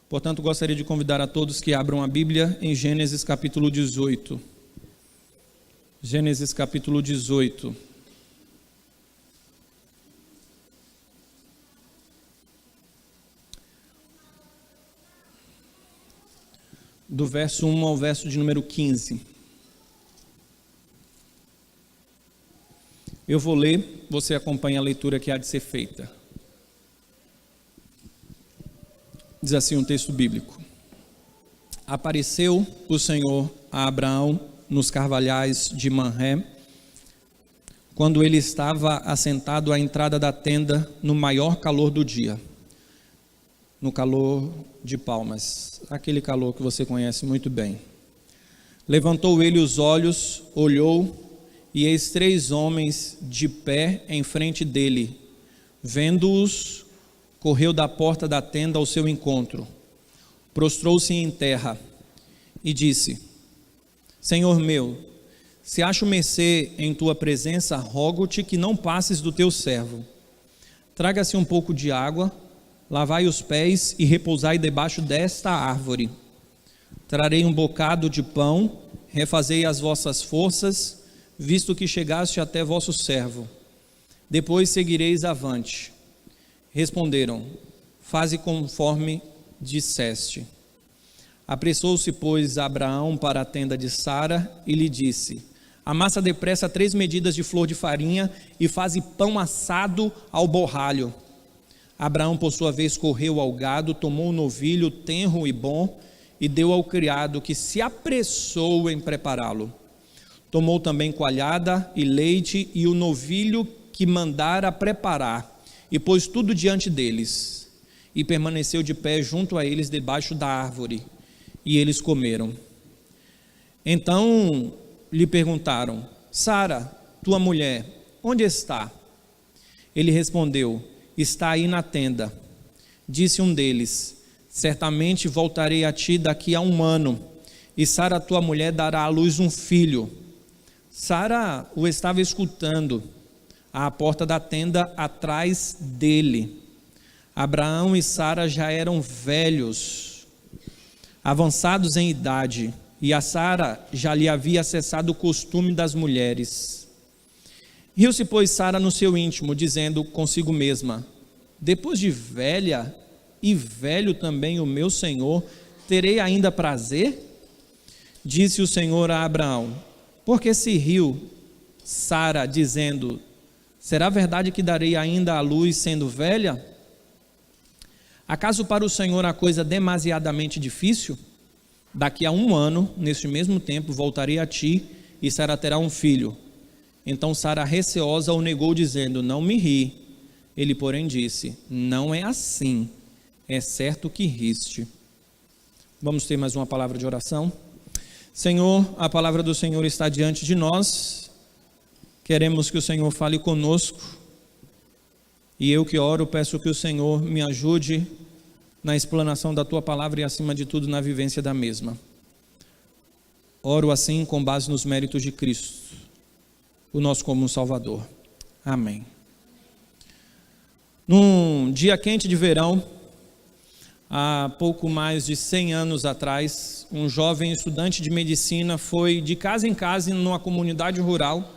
Portanto, gostaria de convidar a todos que abram a Bíblia em Gênesis capítulo 18. Gênesis capítulo 18. Do verso 1 ao verso de número 15. Eu vou ler, você acompanha a leitura que há de ser feita. Diz assim um texto bíblico: Apareceu o Senhor a Abraão nos carvalhais de Manré, quando ele estava assentado à entrada da tenda no maior calor do dia, no calor de palmas, aquele calor que você conhece muito bem. Levantou ele os olhos, olhou, e eis 3 homens de pé em frente dele. Vendo-os, correu da porta da tenda ao seu encontro, prostrou-se em terra e disse: Senhor meu, se acho mercê em tua presença, rogo-te que não passes do teu servo. Traga-se um pouco de água, lavai os pés e repousai debaixo desta árvore. Trarei um bocado de pão, refazei as vossas forças, visto que chegaste até vosso servo. Depois seguireis avante. Responderam: faze conforme disseste. Apressou-se, pois, Abraão para a tenda de Sara e lhe disse: amassa depressa 3 medidas de flor de farinha e faze pão assado ao borralho. Abraão, por sua vez, correu ao gado, tomou o novilho tenro e bom e deu ao criado, que se apressou em prepará-lo. Tomou também coalhada e leite e o novilho que mandara preparar, e pôs tudo diante deles, e permaneceu de pé junto a eles debaixo da árvore, e eles comeram. Então lhe perguntaram: Sara, tua mulher, onde está? Ele respondeu: está aí na tenda. Disse um deles: certamente voltarei a ti daqui a 1 ano, e Sara, tua mulher, dará à luz um filho. Sara o estava escutando à porta da tenda atrás dele. Abraão e Sara já eram velhos, avançados em idade, e a Sara já lhe havia cessado o costume das mulheres. Riu-se, pois, Sara no seu íntimo, dizendo consigo mesma: depois de velha e velho também o meu senhor, terei ainda prazer? Disse o Senhor a Abraão: por que se riu Sara, dizendo: será verdade que darei ainda à luz sendo velha? Acaso para o Senhor a coisa demasiadamente difícil? Daqui a 1 ano, neste mesmo tempo, voltarei a ti, e Sara terá um filho. Então Sara, receosa, o negou, dizendo: não me ri. Ele, porém, disse: não é assim, é certo que riste. Vamos ter mais uma palavra de oração? Senhor, a palavra do Senhor está diante de nós. Queremos que o Senhor fale conosco, e eu que oro, peço que o Senhor me ajude na explanação da tua palavra e, acima de tudo, na vivência da mesma. Oro assim com base nos méritos de Cristo, o nosso comum Salvador. Amém. Num dia quente de verão, há pouco mais de 100 anos atrás, um jovem estudante de medicina foi de casa em casa numa comunidade rural,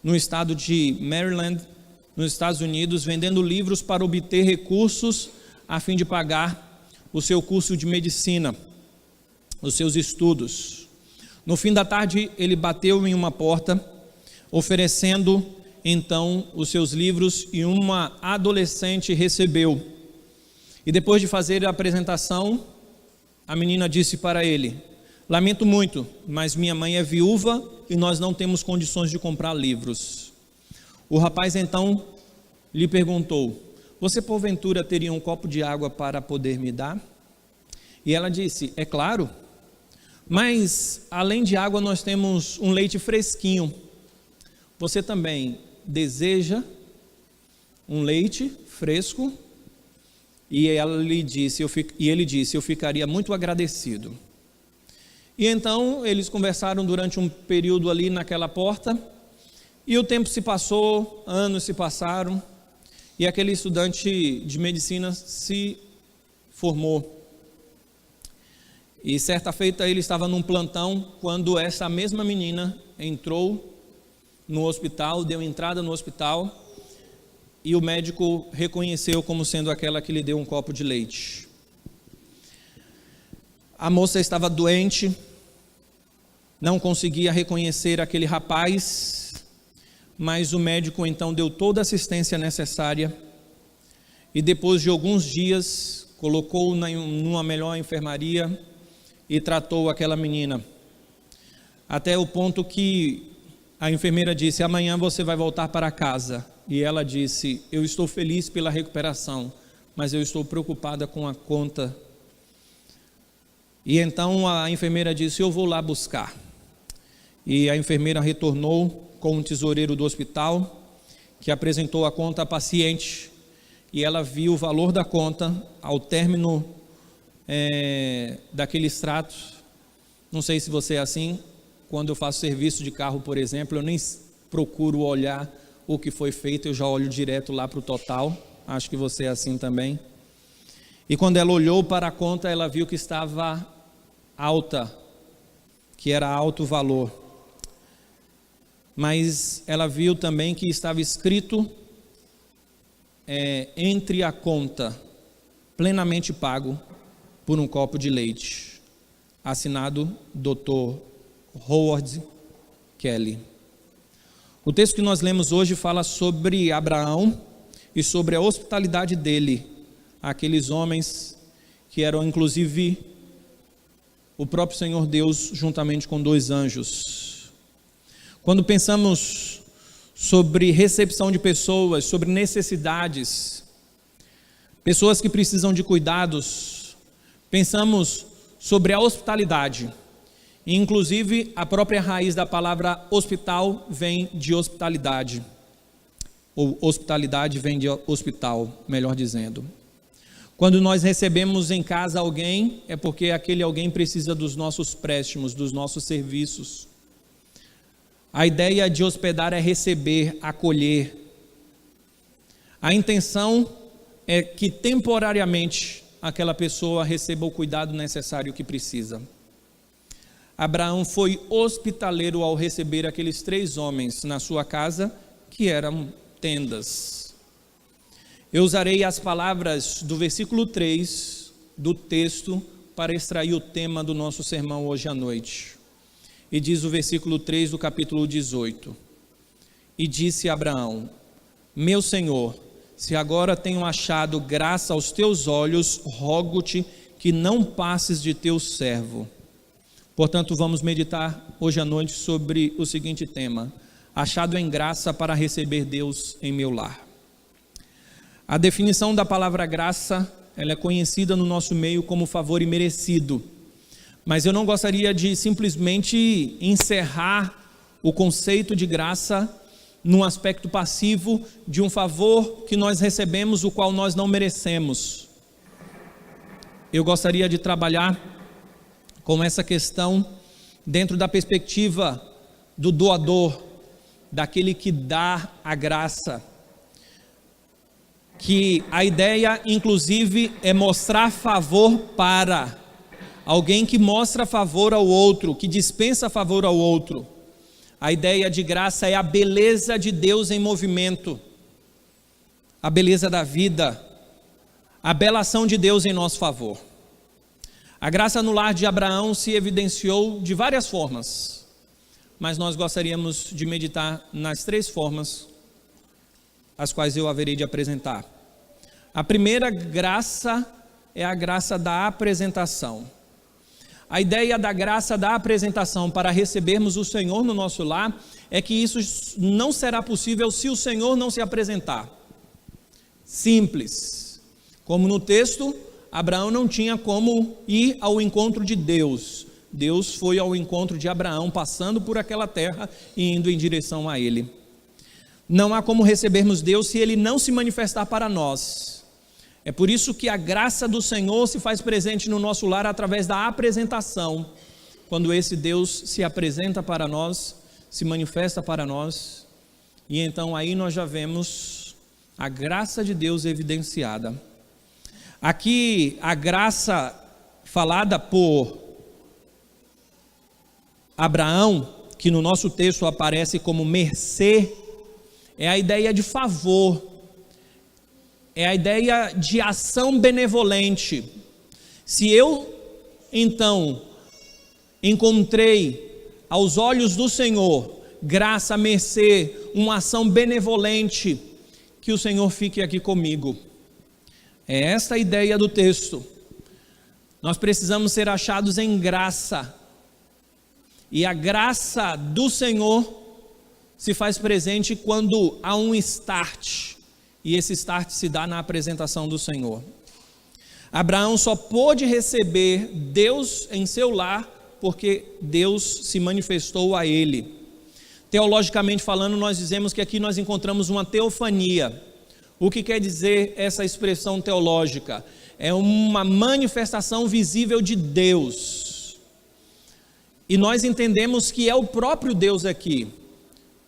no estado de Maryland, nos Estados Unidos, vendendo livros para obter recursos a fim de pagar o seu curso de medicina, os seus estudos. No fim da tarde, ele bateu em uma porta, oferecendo então os seus livros, e uma adolescente recebeu. E depois de fazer a apresentação, a menina disse para ele: lamento muito, mas minha mãe é viúva e nós não temos condições de comprar livros. O rapaz então lhe perguntou: você porventura teria um copo de água para poder me dar? E ela disse: é claro, mas além de água nós temos um leite fresquinho. Você também deseja um leite fresco? E ele disse: eu ficaria muito agradecido. E então eles conversaram durante um período ali naquela porta, e o tempo se passou, anos se passaram, e aquele estudante de medicina se formou. E certa feita ele estava num plantão quando essa mesma menina entrou no hospital, deu entrada no hospital, e o médico reconheceu como sendo aquela que lhe deu um copo de leite. A moça estava doente, não conseguia reconhecer aquele rapaz, mas o médico então deu toda a assistência necessária e depois de alguns dias colocou-o numa melhor enfermaria e tratou aquela menina, até o ponto que a enfermeira disse: amanhã você vai voltar para casa. E ela disse: eu estou feliz pela recuperação, mas eu estou preocupada com a conta. E então a enfermeira disse: eu vou lá buscar. E a enfermeira retornou com um tesoureiro do hospital, que apresentou a conta à paciente, e ela viu o valor da conta ao término daquele extrato. Não sei se você é assim. Quando eu faço serviço de carro, por exemplo, eu nem procuro olhar o que foi feito, eu já olho direto lá para o total. Acho que você é assim também. E quando ela olhou para a conta, ela viu que estava alta, que era alto o valor. Mas ela viu também que estava escrito entre a conta, plenamente pago por um copo de leite, assinado Dr. Howard Kelly. O texto que nós lemos hoje fala sobre Abraão e sobre a hospitalidade dele, aqueles homens que eram inclusive o próprio Senhor Deus juntamente com 2 anjos. Quando pensamos sobre recepção de pessoas, sobre necessidades, pessoas que precisam de cuidados, pensamos sobre a hospitalidade. Inclusive, a própria raiz da palavra hospital vem de hospitalidade, ou hospitalidade vem de hospital, melhor dizendo. Quando nós recebemos em casa alguém, é porque aquele alguém precisa dos nossos préstimos, dos nossos serviços. A ideia de hospedar é receber, acolher. A intenção é que temporariamente aquela pessoa receba o cuidado necessário que precisa. Abraão foi hospitaleiro ao receber aqueles 3 homens na sua casa, que eram tendas. Eu usarei as palavras do versículo 3 do texto para extrair o tema do nosso sermão hoje à noite. E diz o versículo 3 do capítulo 18: E disse Abraão: meu Senhor, se agora tenho achado graça aos teus olhos, rogo-te que não passes de teu servo. Portanto, vamos meditar hoje à noite sobre o seguinte tema: achado em graça para receber Deus em meu lar. A definição da palavra graça, ela é conhecida no nosso meio como favor imerecido. Mas eu não gostaria de simplesmente encerrar o conceito de graça num aspecto passivo de um favor que nós recebemos, o qual nós não merecemos. Eu gostaria de trabalhar com essa questão dentro da perspectiva do doador, daquele que dá a graça, que a ideia inclusive é mostrar favor para alguém que mostra favor ao outro, que dispensa favor ao outro. A ideia de graça é a beleza de Deus em movimento, a beleza da vida, a bela ação de Deus em nosso favor. A graça no lar de Abraão se evidenciou de várias formas, mas nós gostaríamos de meditar nas 3 formas, as quais eu haverei de apresentar. A primeira graça é a graça da apresentação. A ideia da graça da apresentação para recebermos o Senhor no nosso lar é que isso não será possível se o Senhor não se apresentar. Simples. Como no texto, Abraão não tinha como ir ao encontro de Deus. Deus foi ao encontro de Abraão, passando por aquela terra e indo em direção a ele. Não há como recebermos Deus se ele não se manifestar para nós. É por isso que a graça do Senhor se faz presente no nosso lar através da apresentação. Quando esse Deus se apresenta para nós, se manifesta para nós, e então aí nós já vemos a graça de Deus evidenciada. Aqui a graça falada por Abraão, que no nosso texto aparece como mercê, é a ideia de favor, é a ideia de ação benevolente. Se eu, então, encontrei aos olhos do Senhor graça, mercê, uma ação benevolente, que o Senhor fique aqui comigo. É esta a ideia do texto. Nós precisamos ser achados em graça, e a graça do Senhor se faz presente quando há um start, e esse start se dá na apresentação do Senhor. Abraão só pôde receber Deus em seu lar porque Deus se manifestou a ele. Teologicamente falando, nós dizemos que aqui nós encontramos uma teofania. O que quer dizer essa expressão teológica? É uma manifestação visível de Deus. E nós entendemos que é o próprio Deus aqui,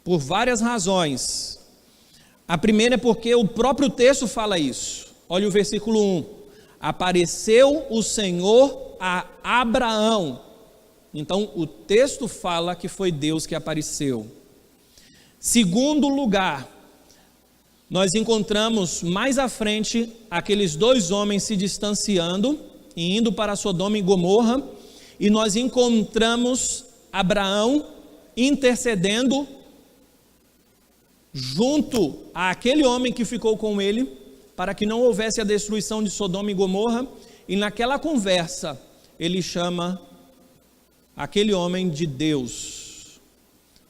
por várias razões. A primeira é porque o próprio texto fala isso. Olha o versículo 1. Apareceu o Senhor a Abraão. Então o texto fala que foi Deus que apareceu. Segundo lugar, nós encontramos mais à frente aqueles dois homens se distanciando e indo para Sodoma e Gomorra, e nós encontramos Abraão intercedendo junto àquele homem que ficou com ele, para que não houvesse a destruição de Sodoma e Gomorra, e naquela conversa ele chama aquele homem de Deus,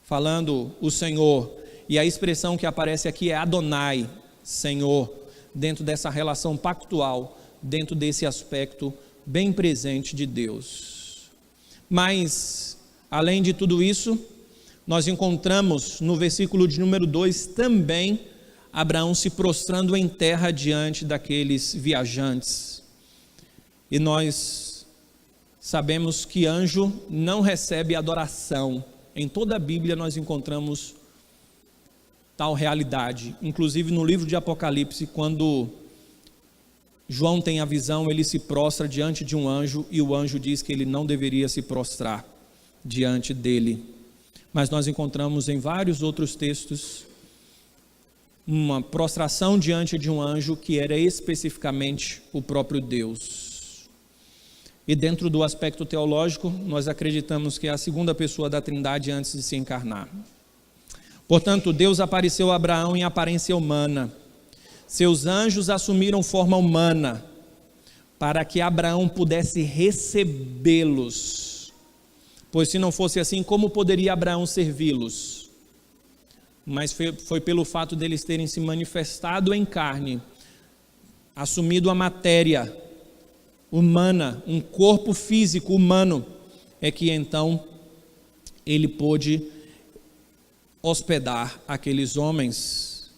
falando o Senhor, e a expressão que aparece aqui é Adonai, Senhor, dentro dessa relação pactual, dentro desse aspecto bem presente de Deus. Mas, além de tudo isso, nós encontramos no versículo de número 2 também Abraão se prostrando em terra diante daqueles viajantes. E nós sabemos que anjo não recebe adoração. Em toda a Bíblia nós encontramos tal realidade. Inclusive no livro de Apocalipse, quando João tem a visão, ele se prostra diante de um anjo e o anjo diz que ele não deveria se prostrar diante dele. Mas nós encontramos em vários outros textos uma prostração diante de um anjo que era especificamente o próprio Deus. E dentro do aspecto teológico, nós acreditamos que é a segunda pessoa da Trindade antes de se encarnar. Portanto, Deus apareceu a Abraão em aparência humana. Seus anjos assumiram forma humana para que Abraão pudesse recebê-los. Pois se não fosse assim, como poderia Abraão servi-los? Mas foi pelo fato deles terem se manifestado em carne, assumido a matéria humana, um corpo físico humano, é que então ele pôde hospedar aqueles homens.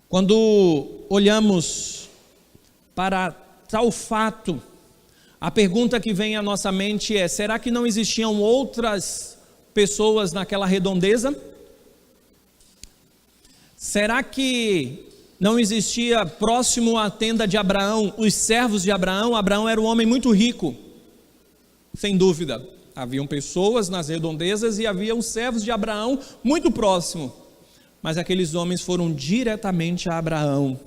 Quando olhamos para tal fato, a pergunta que vem à nossa mente é: será que não existiam outras pessoas naquela redondeza? Será que não existia próximo à tenda de Abraão os servos de Abraão? Abraão era um homem muito rico, sem dúvida. Haviam pessoas nas redondezas e haviam servos de Abraão muito próximo, mas aqueles homens foram diretamente a Abraão.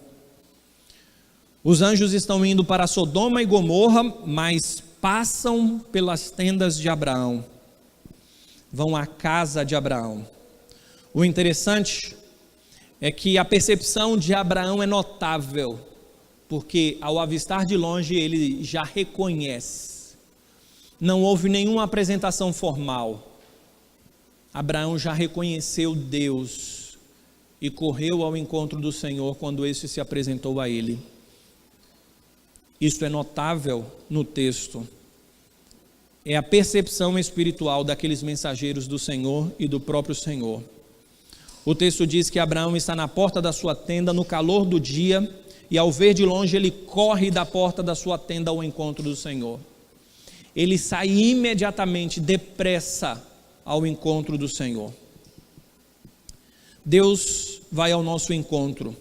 Os anjos estão indo para Sodoma e Gomorra, mas passam pelas tendas de Abraão, vão à casa de Abraão. O interessante é que a percepção de Abraão é notável, porque ao avistar de longe ele já reconhece. Não houve nenhuma apresentação formal. Abraão já reconheceu Deus e correu ao encontro do Senhor quando este se apresentou a ele. Isto é notável no texto. É a percepção espiritual daqueles mensageiros do Senhor e do próprio Senhor. O texto diz que Abraão está na porta da sua tenda no calor do dia, e ao ver de longe ele corre da porta da sua tenda ao encontro do Senhor. Ele sai imediatamente, depressa, ao encontro do Senhor. Deus vai ao nosso encontro.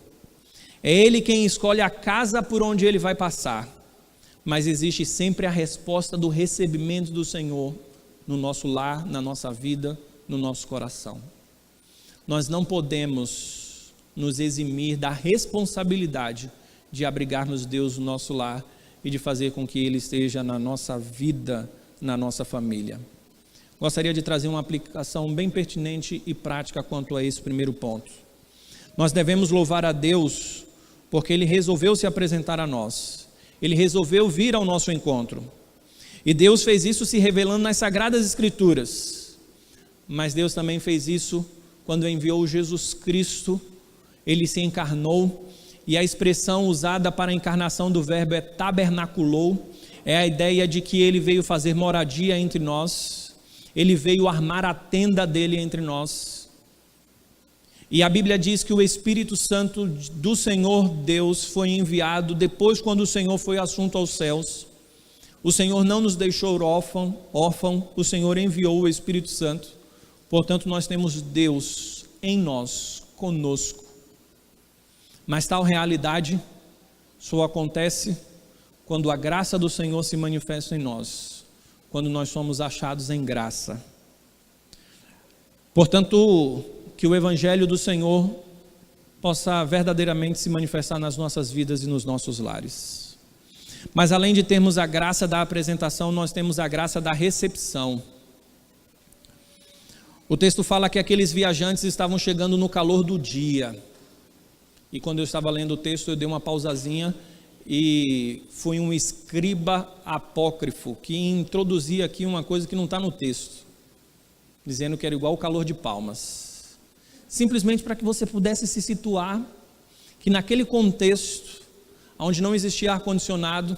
É Ele quem escolhe a casa por onde Ele vai passar. Mas existe sempre a resposta do recebimento do Senhor no nosso lar, na nossa vida, no nosso coração. Nós não podemos nos eximir da responsabilidade de abrigarmos Deus no nosso lar e de fazer com que Ele esteja na nossa vida, na nossa família. Gostaria de trazer uma aplicação bem pertinente e prática quanto a esse primeiro ponto. Nós devemos louvar a Deus porque Ele resolveu se apresentar a nós. Ele resolveu vir ao nosso encontro. E Deus fez isso se revelando nas Sagradas Escrituras. Mas Deus também fez isso quando enviou Jesus Cristo. Ele se encarnou, e a expressão usada para a encarnação do verbo é tabernaculou. É a ideia de que Ele veio fazer moradia entre nós. Ele veio armar a tenda dele entre nós. E a Bíblia diz que o Espírito Santo do Senhor Deus foi enviado depois, quando o Senhor foi assunto aos céus. O Senhor não nos deixou órfão, o Senhor enviou o Espírito Santo. Portanto, nós temos Deus em nós, conosco. Mas tal realidade só acontece quando a graça do Senhor se manifesta em nós, quando nós somos achados em graça. Portanto, que o Evangelho do Senhor possa verdadeiramente se manifestar nas nossas vidas e nos nossos lares. Mas além de termos a graça da apresentação, nós temos a graça da recepção. O texto fala que aqueles viajantes estavam chegando no calor do dia. E quando eu estava lendo o texto, eu dei uma pausazinha e foi um escriba apócrifo que introduzia aqui uma coisa que não está no texto, dizendo que era igual o calor de Palmas. Simplesmente para que você pudesse se situar que naquele contexto, onde não existia ar-condicionado,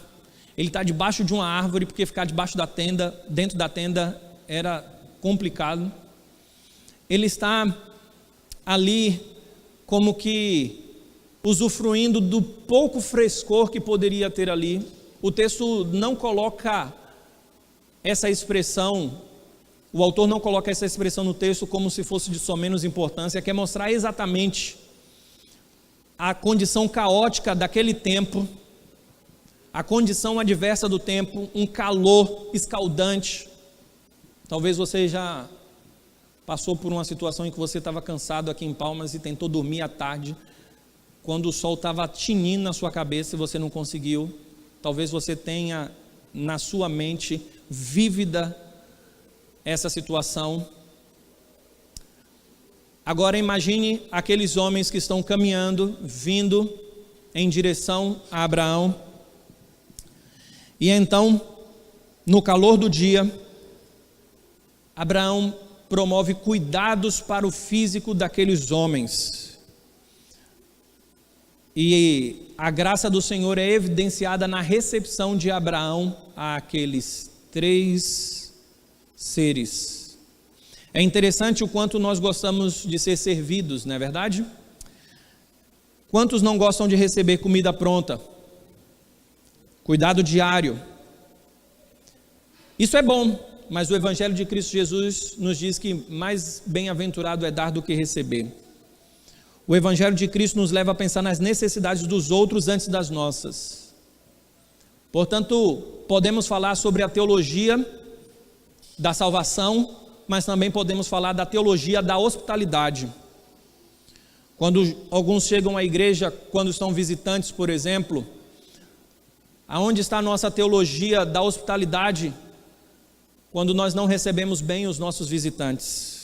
ele está debaixo de uma árvore, porque ficar debaixo da tenda, dentro da tenda, era complicado. Ele está ali como que usufruindo do pouco frescor que poderia ter ali. O texto não coloca essa expressão, o autor não coloca essa expressão no texto como se fosse de só menos importância, quer mostrar exatamente a condição caótica daquele tempo, a condição adversa do tempo, um calor escaldante. Talvez você já passou por uma situação em que você estava cansado aqui em Palmas e tentou dormir à tarde, quando o sol estava tinindo na sua cabeça e você não conseguiu. Talvez você tenha na sua mente vívida essa situação. Agora imagine aqueles homens que estão caminhando, vindo em direção a Abraão. E então, no calor do dia, Abraão promove cuidados para o físico daqueles homens. E a graça do Senhor é evidenciada na recepção de Abraão àqueles 3 seres. É interessante o quanto nós gostamos de ser servidos, não é verdade? Quantos não gostam de receber comida pronta? Cuidado diário. Isso é bom, mas o Evangelho de Cristo Jesus nos diz que mais bem-aventurado é dar do que receber. O Evangelho de Cristo nos leva a pensar nas necessidades dos outros antes das nossas. Portanto, podemos falar sobre a teologia da salvação, mas também podemos falar da teologia da hospitalidade. Quando alguns chegam à igreja, quando estão visitantes, por exemplo, aonde está a nossa teologia da hospitalidade, quando nós não recebemos bem os nossos visitantes?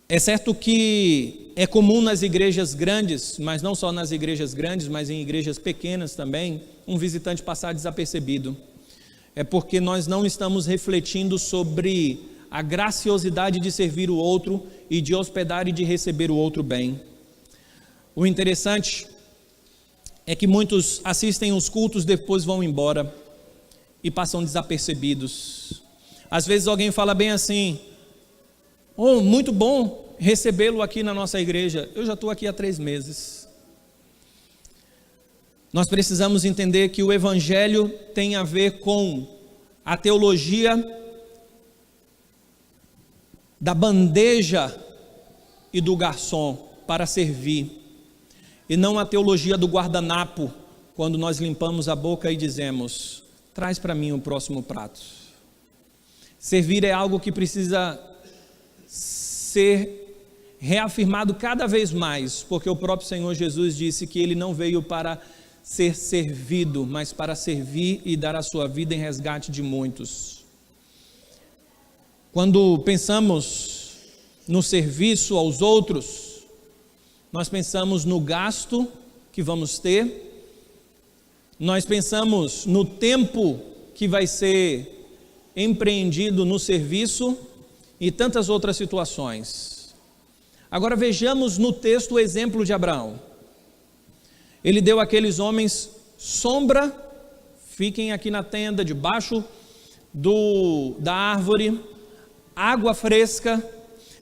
É certo que é comum nas igrejas grandes, mas não só nas igrejas grandes, mas em igrejas pequenas também, um visitante passar desapercebido. É porque nós não estamos refletindo sobre a graciosidade de servir o outro e de hospedar e de receber o outro bem. O interessante é que muitos assistem os cultos, depois vão embora e passam desapercebidos. Às vezes alguém fala bem assim: oh, muito bom recebê-lo aqui na nossa igreja. Eu já estou aqui há 3 meses. Nós precisamos entender que o Evangelho tem a ver com a teologia da bandeja e do garçom para servir, e não a teologia do guardanapo, quando nós limpamos a boca e dizemos: traz para mim o próximo prato. Servir é algo que precisa ser reafirmado cada vez mais, porque o próprio Senhor Jesus disse que Ele não veio para ser servido, mas para servir e dar a sua vida em resgate de muitos. Quando pensamos no serviço aos outros, nós pensamos no gasto que vamos ter, nós pensamos no tempo que vai ser empreendido no serviço e tantas outras situações. Agora vejamos no texto o exemplo de Abraão. Ele deu àqueles homens sombra, fiquem aqui na tenda, debaixo da árvore, água fresca,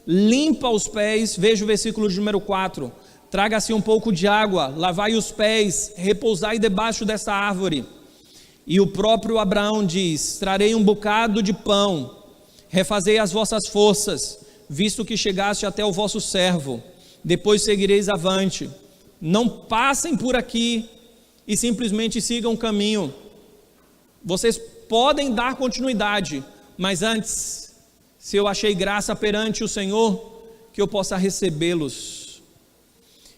limpa os pés. Veja o versículo de número 4, traga-se um pouco de água, lavai os pés, repousai debaixo dessa árvore. E o próprio Abraão diz: trarei um bocado de pão, refazei as vossas forças, visto que chegaste até o vosso servo, depois seguireis avante. Não passem por aqui e simplesmente sigam o caminho. Vocês podem dar continuidade, mas antes, se eu achei graça perante o Senhor, que eu possa recebê-los.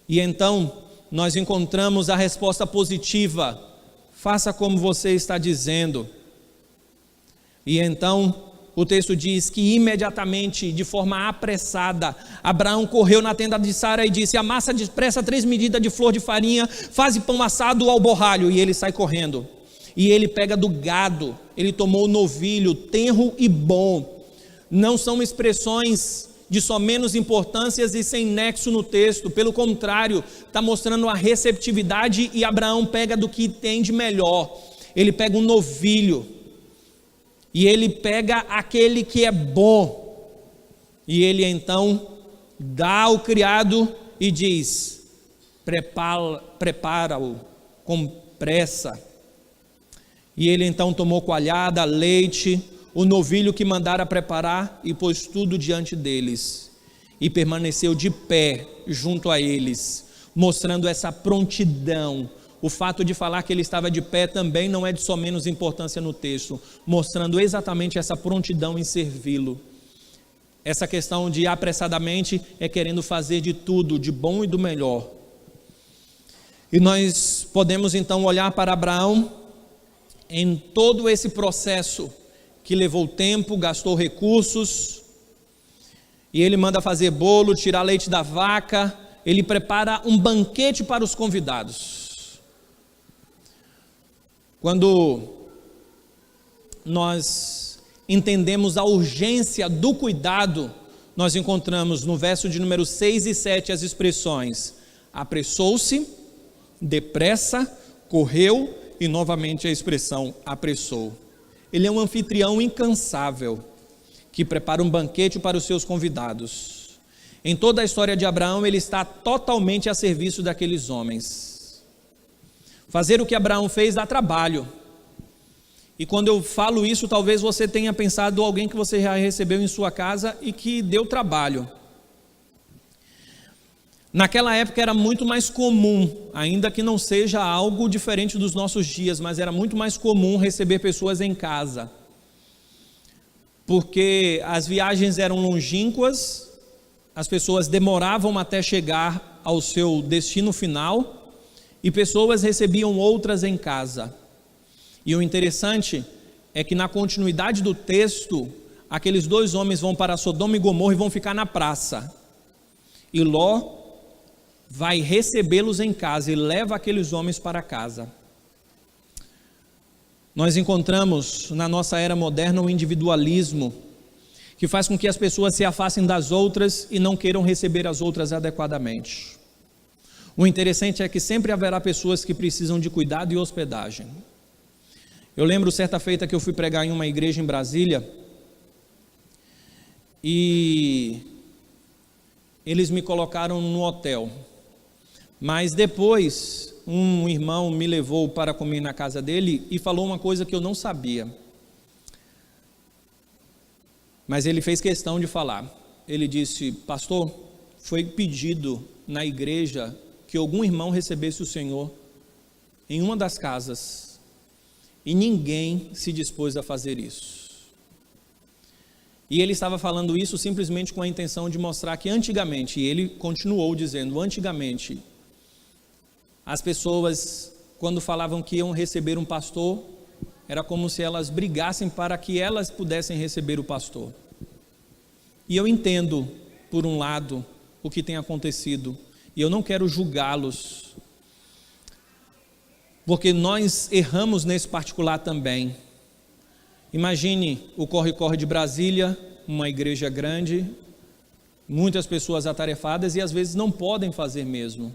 E então nós encontramos a resposta positiva: faça como você está dizendo. E então o texto diz que imediatamente, de forma apressada, Abraão correu na tenda de Sara e disse: amassa depressa 3 medidas de flor de farinha, faze pão assado ao borralho. E ele sai correndo, e ele pega do gado, ele tomou o novilho, tenro e bom. Não são expressões de só menos importâncias e sem nexo no texto, pelo contrário, está mostrando a receptividade. E Abraão pega do que tem de melhor, ele pega um novilho, e ele pega aquele que é bom, e ele então dá ao criado e diz: prepara-o com pressa. E ele então tomou coalhada, leite, o novilho que mandara preparar, e pôs tudo diante deles, e permaneceu de pé junto a eles, mostrando essa prontidão. O fato de falar que ele estava de pé também não é de só menos importância no texto, mostrando exatamente essa prontidão em servi-lo. Essa questão de apressadamente é querendo fazer de tudo, de bom e do melhor. E nós podemos então olhar para Abraão em todo esse processo que levou tempo, gastou recursos, e ele manda fazer bolo, tirar leite da vaca, ele prepara um banquete para os convidados. Quando nós entendemos a urgência do cuidado, nós encontramos no verso de número 6 e 7 as expressões: apressou-se, depressa, correu, e novamente a expressão apressou. Ele é um anfitrião incansável, que prepara um banquete para os seus convidados. Em toda a história de Abraão, ele está totalmente a serviço daqueles homens. Fazer o que Abraão fez dá trabalho. E quando eu falo isso, talvez você tenha pensado em alguém que você já recebeu em sua casa e que deu trabalho. Naquela época era muito mais comum, ainda que não seja algo diferente dos nossos dias, mas era muito mais comum receber pessoas em casa, porque as viagens eram longínquas, as pessoas demoravam até chegar ao seu destino final, e pessoas recebiam outras em casa. E o interessante é que na continuidade do texto, aqueles 2 homens vão para Sodoma e Gomorra e vão ficar na praça, e Ló vai recebê-los em casa e leva aqueles homens para casa. Nós encontramos na nossa era moderna o individualismo, que faz com que as pessoas se afastem das outras e não queiram receber as outras adequadamente. O interessante é que sempre haverá pessoas que precisam de cuidado e hospedagem. Eu lembro certa feita que eu fui pregar em uma igreja em Brasília, e eles me colocaram no hotel, mas depois um irmão me levou para comer na casa dele e falou uma coisa que eu não sabia, mas ele fez questão de falar. Ele disse: pastor, foi pedido na igreja que algum irmão recebesse o Senhor em uma das casas, e ninguém se dispôs a fazer isso. E ele estava falando isso simplesmente com a intenção de mostrar que antigamente, e ele continuou dizendo, antigamente, as pessoas, quando falavam que iam receber um pastor, era como se elas brigassem para que elas pudessem receber o pastor. E eu entendo, por um lado, o que tem acontecido, e eu não quero julgá-los, porque nós erramos nesse particular também. Imagine o corre-corre de Brasília, uma igreja grande, muitas pessoas atarefadas e às vezes não podem fazer mesmo.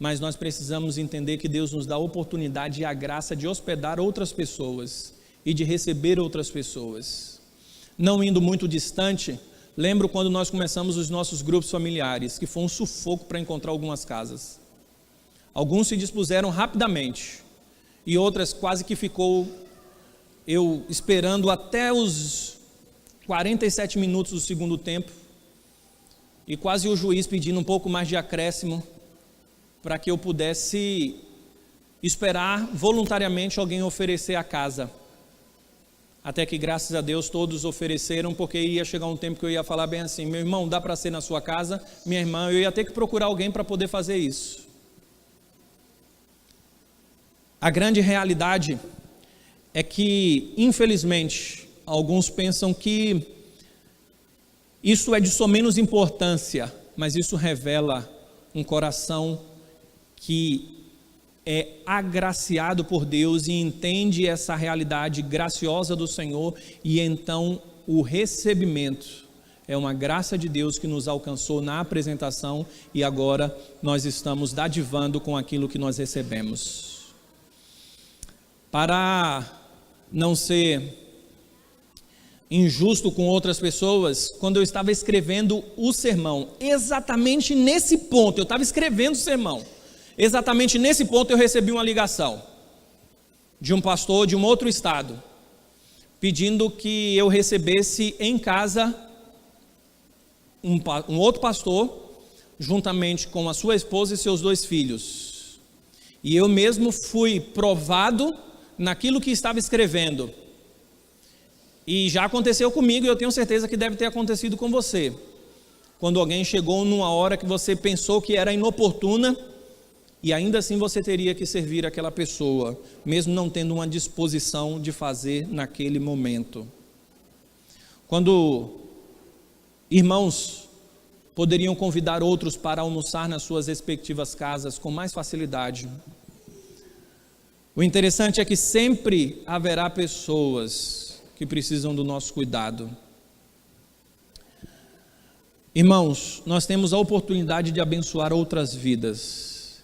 Mas nós precisamos entender que Deus nos dá a oportunidade e a graça de hospedar outras pessoas e de receber outras pessoas. Não indo muito distante, lembro quando nós começamos os nossos grupos familiares, que foi um sufoco para encontrar algumas casas. Alguns se dispuseram rapidamente e outras quase que ficou eu esperando até os 47 minutos do segundo tempo e quase o juiz pedindo um pouco mais de acréscimo para que eu pudesse esperar voluntariamente alguém oferecer a casa. Até que, graças a Deus, todos ofereceram, porque ia chegar um tempo que eu ia falar bem assim: meu irmão, dá para ser na sua casa? Minha irmã, eu ia ter que procurar alguém para poder fazer isso. A grande realidade é que, infelizmente, alguns pensam que isso é de somenos importância, mas isso revela um coração que é agraciado por Deus e entende essa realidade graciosa do Senhor, e então o recebimento é uma graça de Deus que nos alcançou na apresentação e agora nós estamos dadivando com aquilo que nós recebemos. Para não ser injusto com outras pessoas, quando eu estava escrevendo o sermão, exatamente nesse ponto, eu estava escrevendo o sermão, exatamente nesse ponto eu recebi uma ligação de um pastor de um outro estado, pedindo que eu recebesse em casa um outro pastor, juntamente com a sua esposa e seus 2 filhos. E eu mesmo fui provado naquilo que estava escrevendo. E já aconteceu comigo e eu tenho certeza que deve ter acontecido com você. Quando alguém chegou numa hora que você pensou que era inoportuna e ainda assim você teria que servir aquela pessoa, mesmo não tendo uma disposição de fazer naquele momento. Quando irmãos poderiam convidar outros para almoçar nas suas respectivas casas com mais facilidade. O interessante é que sempre haverá pessoas que precisam do nosso cuidado. Irmãos, nós temos a oportunidade de abençoar outras vidas,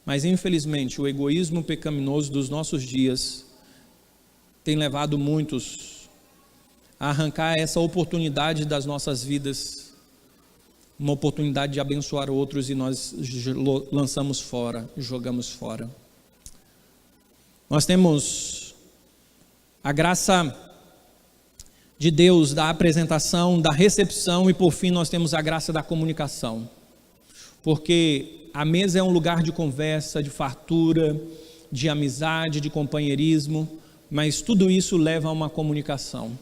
mas infelizmente o egoísmo pecaminoso dos nossos dias tem levado muitos a arrancar essa oportunidade das nossas vidas, uma oportunidade de abençoar outros, e nós lançamos fora, jogamos fora. Nós temos a graça de Deus da apresentação, da recepção, e por fim nós temos a graça da comunicação, porque a mesa é um lugar de conversa, de fartura, de amizade, de companheirismo, mas tudo isso leva a uma comunicação.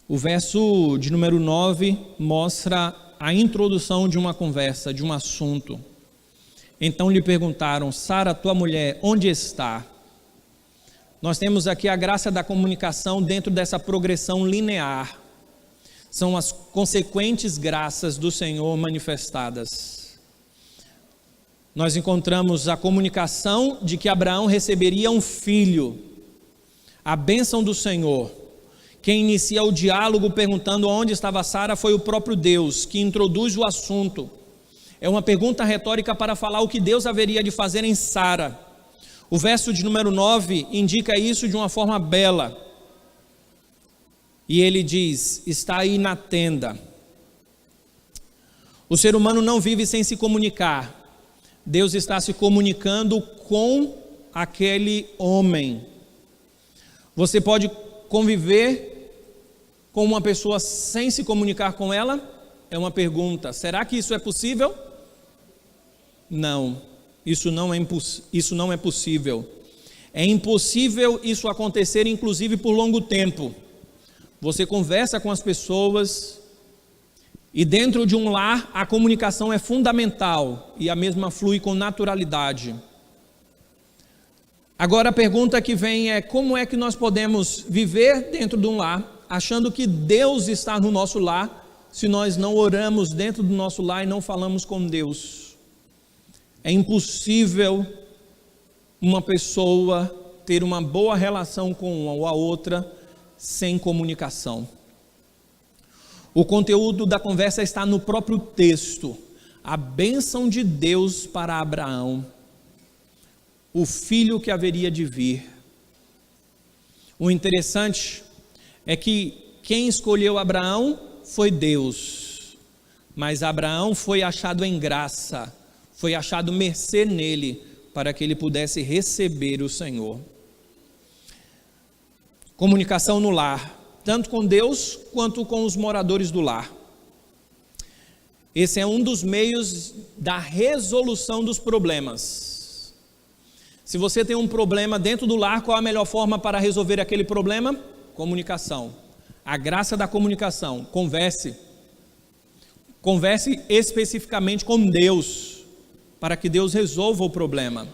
O verso de número 9 mostra a introdução de uma conversa, de um assunto. Então lhe perguntaram: Sara, tua mulher, onde está? Nós temos aqui a graça da comunicação dentro dessa progressão linear. São as consequentes graças do Senhor manifestadas. Nós encontramos a comunicação de que Abraão receberia um filho, a bênção do Senhor. Quem inicia o diálogo perguntando onde estava Sara foi o próprio Deus, que introduz o assunto. É uma pergunta retórica para falar o que Deus haveria de fazer em Sara. O verso de número 9 indica isso de uma forma bela. E ele diz: está aí na tenda. O ser humano não vive sem se comunicar. Deus está se comunicando com aquele homem. Você pode conviver com uma pessoa sem se comunicar com ela? É uma pergunta. Será que isso é possível? Não. Isso não é possível. É impossível isso acontecer, inclusive por longo tempo, você conversa com as pessoas, e dentro de um lar a comunicação é fundamental, e a mesma flui com naturalidade. Agora a pergunta que vem é: como é que nós podemos viver dentro de um lar, achando que Deus está no nosso lar, se nós não oramos dentro do nosso lar e não falamos com Deus? É impossível uma pessoa ter uma boa relação com uma ou a outra sem comunicação. O conteúdo da conversa está no próprio texto. A bênção de Deus para Abraão, o filho que haveria de vir. O interessante é que quem escolheu Abraão foi Deus, mas Abraão foi achado em graça, foi achado mercê nele, para que ele pudesse receber o Senhor. Comunicação no lar, tanto com Deus quanto com os moradores do lar. Esse é um dos meios da resolução dos problemas. Se você tem um problema dentro do lar, qual a melhor forma para resolver aquele problema? Comunicação. A graça da comunicação. Converse especificamente com Deus, para que Deus resolva o problema.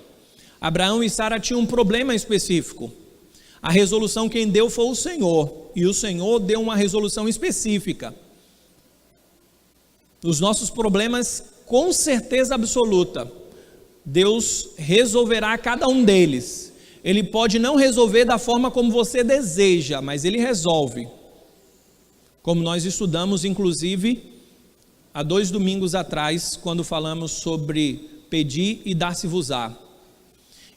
Abraão e Sara tinham um problema específico. A resolução quem deu foi o Senhor, e o Senhor deu uma resolução específica. Os nossos problemas, com certeza absoluta, Deus resolverá cada um deles. Ele pode não resolver da forma como você deseja, mas Ele resolve. Como nós estudamos, inclusive, há 2 domingos atrás, quando falamos sobre pedir e dar-se-vos-á.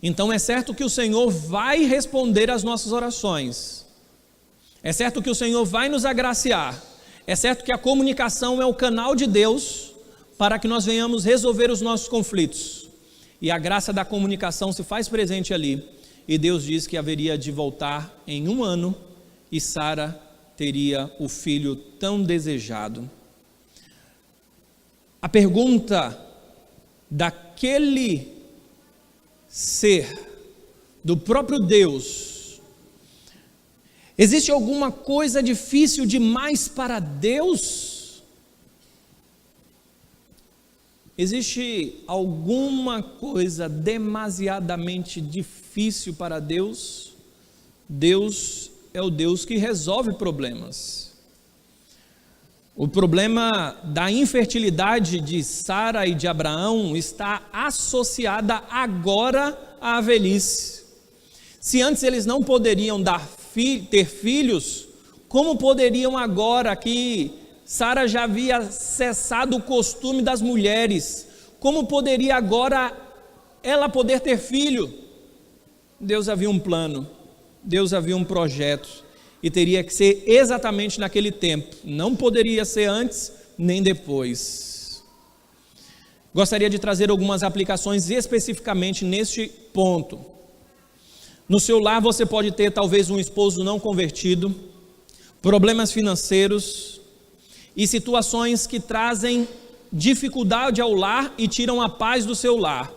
Então é certo que o Senhor vai responder às nossas orações. É certo que o Senhor vai nos agraciar. É certo que a comunicação é o canal de Deus para que nós venhamos resolver os nossos conflitos. E a graça da comunicação se faz presente ali. E Deus diz que haveria de voltar em 1 ano e Sara teria o filho tão desejado. A pergunta daquele ser, do próprio Deus: existe alguma coisa difícil demais para Deus? Existe alguma coisa demasiadamente difícil para Deus? Deus é o Deus que resolve problemas. O problema da infertilidade de Sara e de Abraão está associada agora à velhice. Se antes eles não poderiam ter filhos, como poderiam agora que Sara já havia cessado o costume das mulheres? Como poderia agora ela poder ter filho? Deus havia um plano, Deus havia um projeto. E teria que ser exatamente naquele tempo, não poderia ser antes nem depois. Gostaria de trazer algumas aplicações especificamente neste ponto. No seu lar você pode ter talvez um esposo não convertido, problemas financeiros e situações que trazem dificuldade ao lar e tiram a paz do seu lar.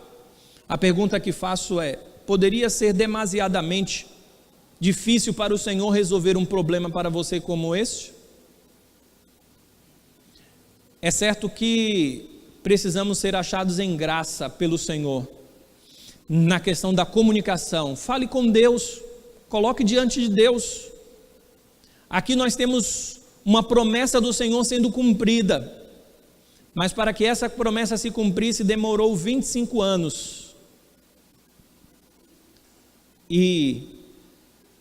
A pergunta que faço é: poderia ser demasiadamente difícil para o Senhor resolver um problema para você como este? É certo que precisamos ser achados em graça pelo Senhor. Na questão da comunicação, fale com Deus, coloque diante de Deus. Aqui nós temos uma promessa do Senhor sendo cumprida, mas para que essa promessa se cumprisse demorou 25 anos. E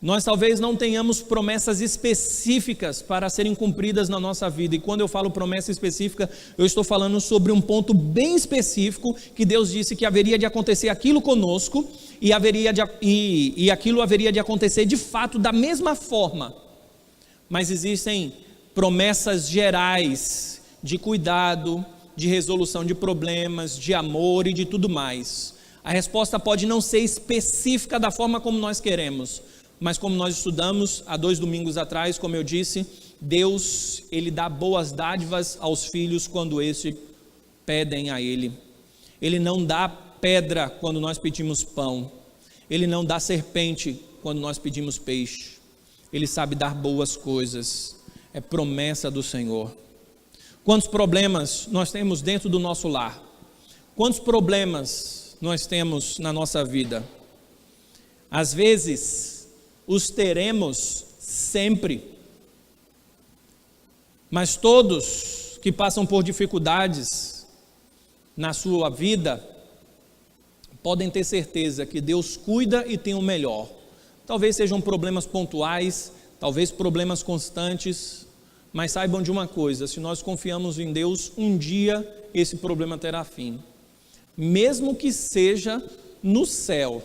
nós talvez não tenhamos promessas específicas para serem cumpridas na nossa vida. E quando eu falo promessa específica, eu estou falando sobre um ponto bem específico, que Deus disse que haveria de acontecer aquilo conosco, e aquilo haveria de acontecer de fato da mesma forma. Mas existem promessas gerais de cuidado, de resolução de problemas, de amor e de tudo mais. A resposta pode não ser específica da forma como nós queremos, mas como nós estudamos há 2 domingos atrás, como eu disse, Deus, Ele dá boas dádivas aos filhos quando estes pedem a Ele. Ele não dá pedra quando nós pedimos pão. Ele não dá serpente quando nós pedimos peixe. Ele sabe dar boas coisas, é promessa do Senhor. Quantos problemas nós temos dentro do nosso lar? Quantos problemas nós temos na nossa vida? Às vezes, os teremos sempre, mas todos que passam por dificuldades na sua vida, podem ter certeza que Deus cuida e tem o melhor. Talvez sejam problemas pontuais, talvez problemas constantes, mas saibam de uma coisa: se nós confiamos em Deus, um dia esse problema terá fim. Mesmo que seja no céu,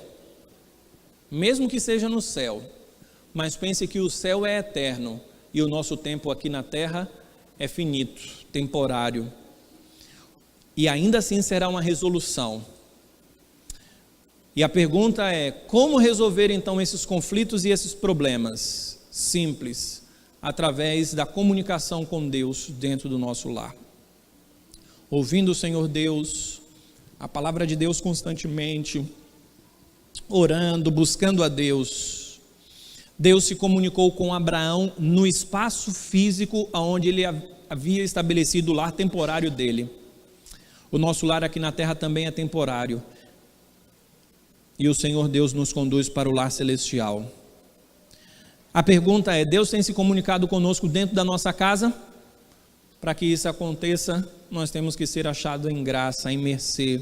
mas pense que o céu é eterno e o nosso tempo aqui na terra é finito, temporário. E ainda assim será uma resolução. E a pergunta é: como resolver então esses conflitos e esses problemas? Simples, através da comunicação com Deus dentro do nosso lar. Ouvindo o Senhor Deus, a palavra de Deus constantemente, orando, buscando a Deus. Deus se comunicou com Abraão no espaço físico onde ele havia estabelecido o lar temporário dele. O nosso lar aqui na terra também é temporário. E o Senhor Deus nos conduz para o lar celestial. A pergunta é: Deus tem se comunicado conosco dentro da nossa casa? Para que isso aconteça, nós temos que ser achados em graça, em mercê.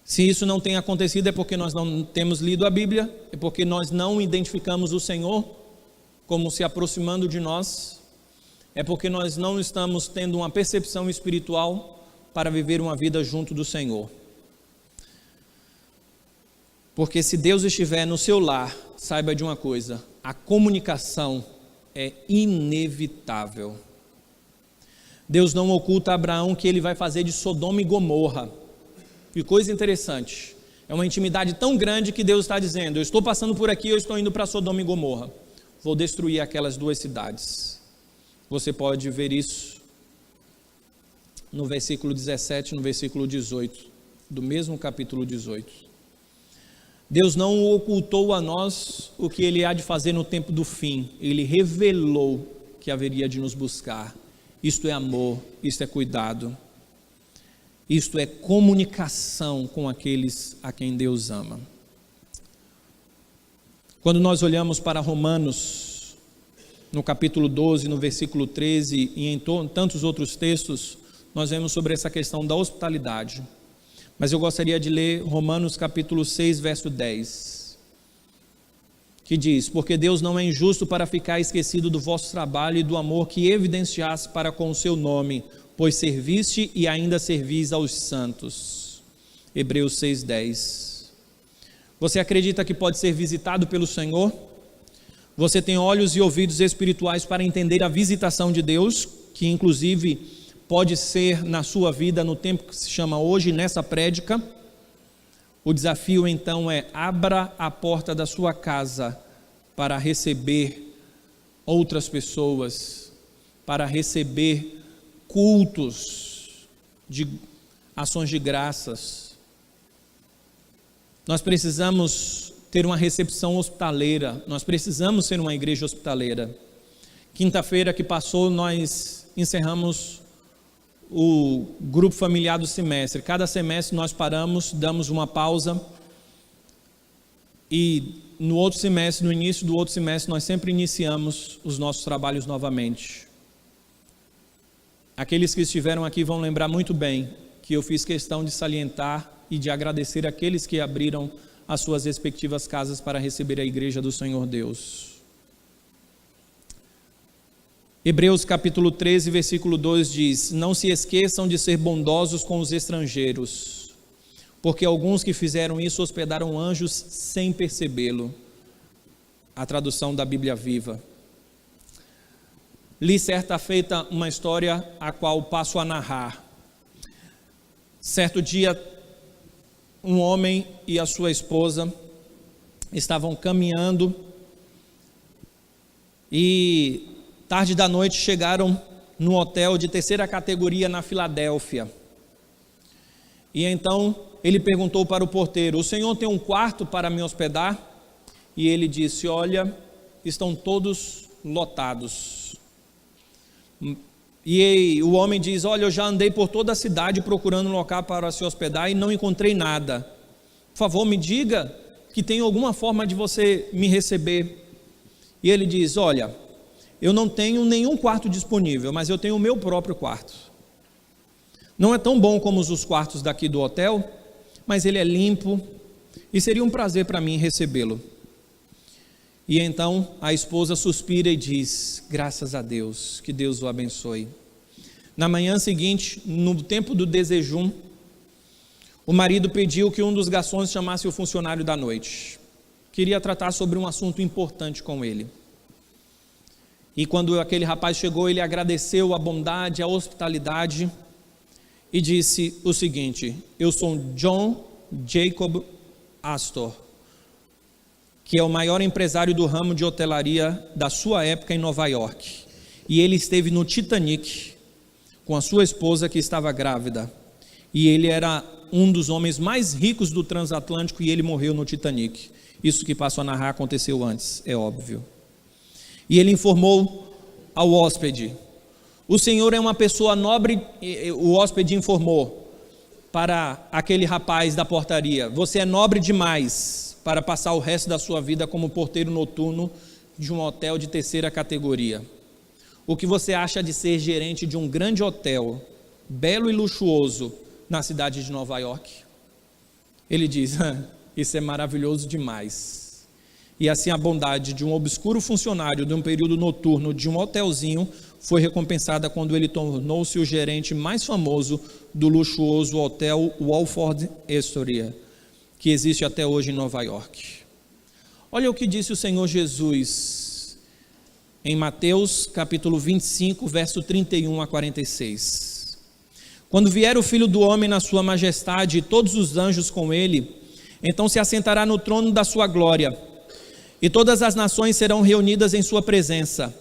Se isso não tem acontecido, é porque nós não temos lido a Bíblia, é porque nós não identificamos o Senhor como se aproximando de nós, é porque nós não estamos tendo uma percepção espiritual para viver uma vida junto do Senhor. Porque se Deus estiver no seu lar, saiba de uma coisa: a comunicação é inevitável. Deus não oculta a Abraão que ele vai fazer de Sodoma e Gomorra. E coisa interessante, é uma intimidade tão grande que Deus está dizendo: eu estou passando por aqui, eu estou indo para Sodoma e Gomorra, vou destruir aquelas duas cidades. Você pode ver isso no versículo 17 e no versículo 18, do mesmo capítulo 18. Deus não ocultou a nós o que Ele há de fazer no tempo do fim. Ele revelou que haveria de nos buscar. Isto é amor, isto é cuidado, isto é comunicação com aqueles a quem Deus ama. Quando nós olhamos para Romanos, no capítulo 12, no versículo 13 e em tantos outros textos, nós vemos sobre essa questão da hospitalidade. Mas eu gostaria de ler Romanos capítulo 6, verso 10, que diz: porque Deus não é injusto para ficar esquecido do vosso trabalho e do amor que evidenciaste para com o seu nome, pois serviste e ainda servis aos santos. Hebreus 6, 10. Você acredita que pode ser visitado pelo Senhor? Você tem olhos e ouvidos espirituais para entender a visitação de Deus, que inclusive pode ser na sua vida no tempo que se chama hoje, nessa prédica? O desafio então é: abra a porta da sua casa para receber outras pessoas, para receber cultos de ações de graças. Nós precisamos ter uma recepção hospitaleira, nós precisamos ser uma igreja hospitaleira. Quinta-feira que passou, nós encerramos o grupo familiar do semestre. Cada semestre nós paramos, damos uma pausa, e no outro semestre, no início do outro semestre, nós sempre iniciamos os nossos trabalhos novamente. Aqueles que estiveram aqui vão lembrar muito bem que eu fiz questão de salientar e de agradecer aqueles que abriram as suas respectivas casas para receber a igreja do Senhor Deus. Hebreus capítulo 13, versículo 2 diz: não se esqueçam de ser bondosos com os estrangeiros, porque alguns que fizeram isso hospedaram anjos sem percebê-lo. A tradução da Bíblia Viva. Li certa feita uma história a qual passo a narrar. Certo dia, um homem e a sua esposa estavam caminhando e tarde da noite chegaram no hotel de terceira categoria na Filadélfia. E então ele perguntou para o porteiro: o senhor tem um quarto para me hospedar? E ele disse: olha, estão todos lotados. E o homem diz: olha, eu já andei por toda a cidade procurando um local para se hospedar e não encontrei nada. Por favor, me diga que tem alguma forma de você me receber. E ele diz: olha, eu não tenho nenhum quarto disponível, mas eu tenho o meu próprio quarto. Não é tão bom como os quartos daqui do hotel, mas ele é limpo e seria um prazer para mim recebê-lo. E então a esposa suspira e diz: graças a Deus, que Deus o abençoe. Na manhã seguinte, no tempo do desejum, o marido pediu que um dos garçons chamasse o funcionário da noite. Queria tratar sobre um assunto importante com ele. E quando aquele rapaz chegou, ele agradeceu a bondade, a hospitalidade e disse o seguinte: eu sou John Jacob Astor, que é o maior empresário do ramo de hotelaria da sua época em Nova York. E ele esteve no Titanic com a sua esposa que estava grávida. E ele era um dos homens mais ricos do transatlântico e ele morreu no Titanic. Isso que passo a narrar aconteceu antes, é óbvio. E ele informou ao hóspede: o senhor é uma pessoa nobre. O hóspede informou para aquele rapaz da portaria: você é nobre demais para passar o resto da sua vida como porteiro noturno de um hotel de terceira categoria. O que você acha de ser gerente de um grande hotel, belo e luxuoso, na cidade de Nova York? Ele diz: isso é maravilhoso demais. E assim a bondade de um obscuro funcionário de um período noturno de um hotelzinho foi recompensada quando ele tornou-se o gerente mais famoso do luxuoso hotel Walford Astoria, que existe até hoje em Nova York. Olha o que disse o Senhor Jesus em Mateus capítulo 25, verso 31 a 46. Quando vier o Filho do Homem na sua majestade e todos os anjos com ele, então se assentará no trono da sua glória, e todas as nações serão reunidas em sua presença,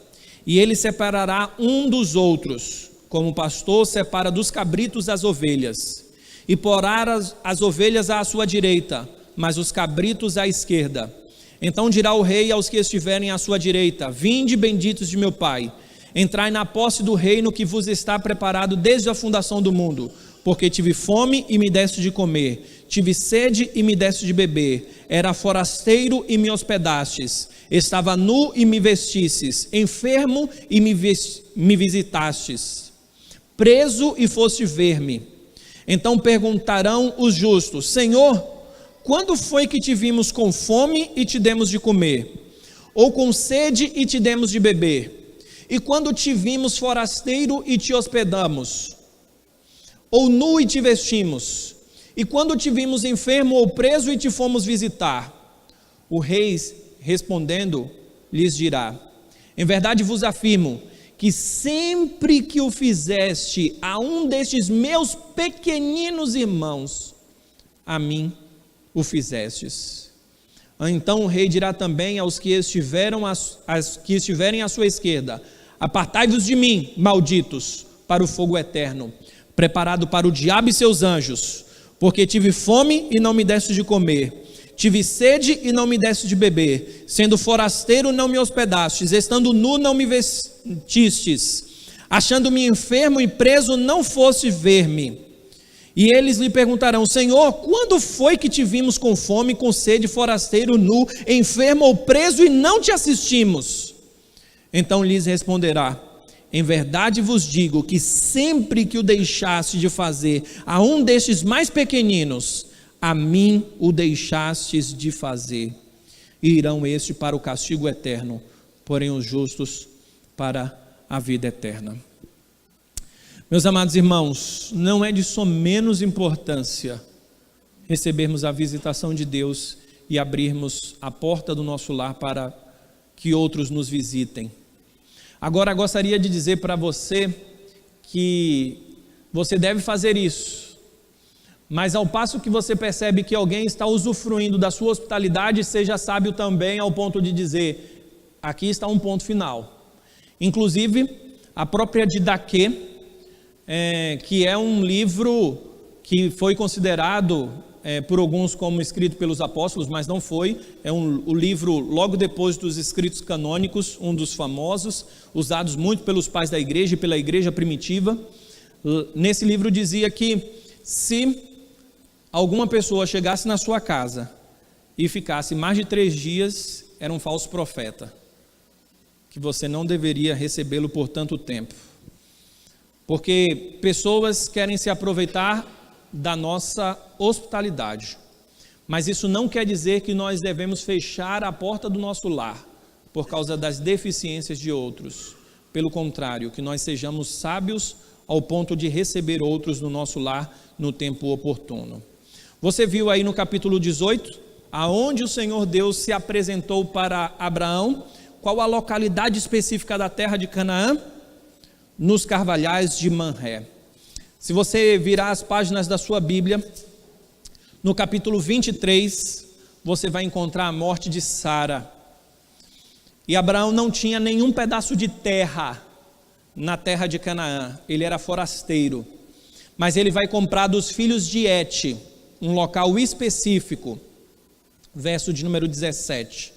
e ele separará um dos outros, como o pastor separa dos cabritos as ovelhas, e porá as ovelhas à sua direita, mas os cabritos à esquerda. Então dirá o rei aos que estiverem à sua direita: vinde, benditos de meu Pai, entrai na posse do reino que vos está preparado desde a fundação do mundo. Porque tive fome e me deste de comer, tive sede e me deste de beber, era forasteiro e me hospedastes, estava nu e me vestistes, enfermo e me visitastes, preso e foste ver-me. Então perguntarão os justos: Senhor, quando foi que te vimos com fome e te demos de comer? Ou com sede e te demos de beber? E quando te vimos forasteiro e te hospedamos? Ou nu e te vestimos? E quando te vimos enfermo ou preso e te fomos visitar? O rei, respondendo, lhes dirá: em verdade vos afirmo, que sempre que o fizeste a um destes meus pequeninos irmãos, a mim o fizestes. Então o rei dirá também aos que estiverem à sua esquerda: apartai-vos de mim, malditos, para o fogo eterno, preparado para o diabo e seus anjos, porque tive fome e não me deste de comer, tive sede e não me deste de beber, sendo forasteiro não me hospedastes, estando nu não me vestistes, achando-me enfermo e preso não foste ver-me. E eles lhe perguntarão: Senhor, quando foi que te vimos com fome, com sede, forasteiro, nu, enfermo ou preso e não te assistimos? Então lhes responderá: em verdade vos digo que sempre que o deixaste de fazer a um destes mais pequeninos, a mim o deixastes de fazer. E irão estes para o castigo eterno, porém os justos para a vida eterna. Meus amados irmãos, não é de somenos importância recebermos a visitação de Deus e abrirmos a porta do nosso lar para que outros nos visitem. Agora gostaria de dizer para você que você deve fazer isso, mas ao passo que você percebe que alguém está usufruindo da sua hospitalidade, seja sábio também ao ponto de dizer: aqui está um ponto final. Inclusive, a própria Didaquê, que é um livro que foi considerado por alguns como escrito pelos apóstolos, mas não foi. É o livro logo depois dos escritos canônicos, um dos famosos, usados muito pelos pais da igreja e pela igreja primitiva. Nesse livro dizia que se alguma pessoa chegasse na sua casa e ficasse mais de 3 dias, era um falso profeta, que você não deveria recebê-lo por tanto tempo, porque pessoas querem se aproveitar da nossa hospitalidade, mas isso não quer dizer que nós devemos fechar a porta do nosso lar por causa das deficiências de outros. Pelo contrário, que nós sejamos sábios ao ponto de receber outros no nosso lar no tempo oportuno. Você viu aí no capítulo 18, aonde o Senhor Deus se apresentou para Abraão. Qual a localidade específica da terra de Canaã? Nos carvalhais de Mamré. Se você virar as páginas da sua Bíblia, no capítulo 23, você vai encontrar a morte de Sara. E Abraão não tinha nenhum pedaço de terra na terra de Canaã, ele era forasteiro. Mas ele vai comprar dos filhos de Et, um local específico. Verso de número 17.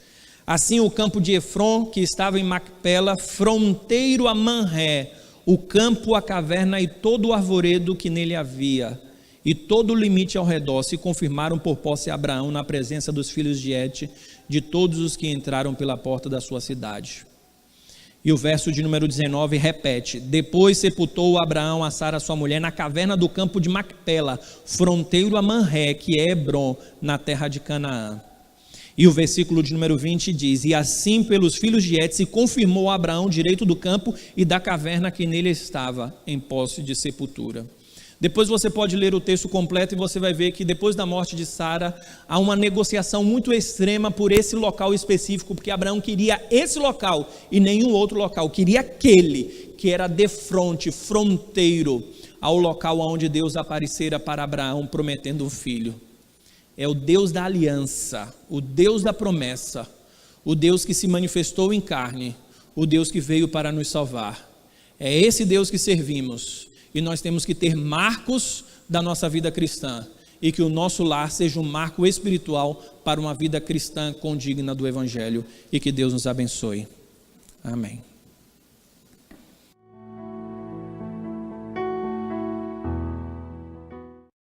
Assim o campo de Efron, que estava em Macpela, fronteiro a Mamré, o campo, a caverna e todo o arvoredo que nele havia, e todo o limite ao redor, se confirmaram por posse a Abraão na presença dos filhos de Et, de todos os que entraram pela porta da sua cidade. E o verso de número 19 repete: depois sepultou Abraão a Sara sua mulher na caverna do campo de Macpela, fronteiro a Mamré, que é Hebron, na terra de Canaã. E o versículo de número 20 diz: e assim pelos filhos de Et se confirmou a Abraão o direito do campo e da caverna que nele estava, em posse de sepultura. Depois você pode ler o texto completo e você vai ver que depois da morte de Sara, há uma negociação muito extrema por esse local específico, porque Abraão queria esse local e nenhum outro local, queria aquele que era defronte, fronteiro ao local onde Deus aparecera para Abraão prometendo um filho. É o Deus da aliança, o Deus da promessa, o Deus que se manifestou em carne, o Deus que veio para nos salvar. É esse Deus que servimos. E nós temos que ter marcos da nossa vida cristã, e que o nosso lar seja um marco espiritual para uma vida cristã condigna do Evangelho, e que Deus nos abençoe. Amém.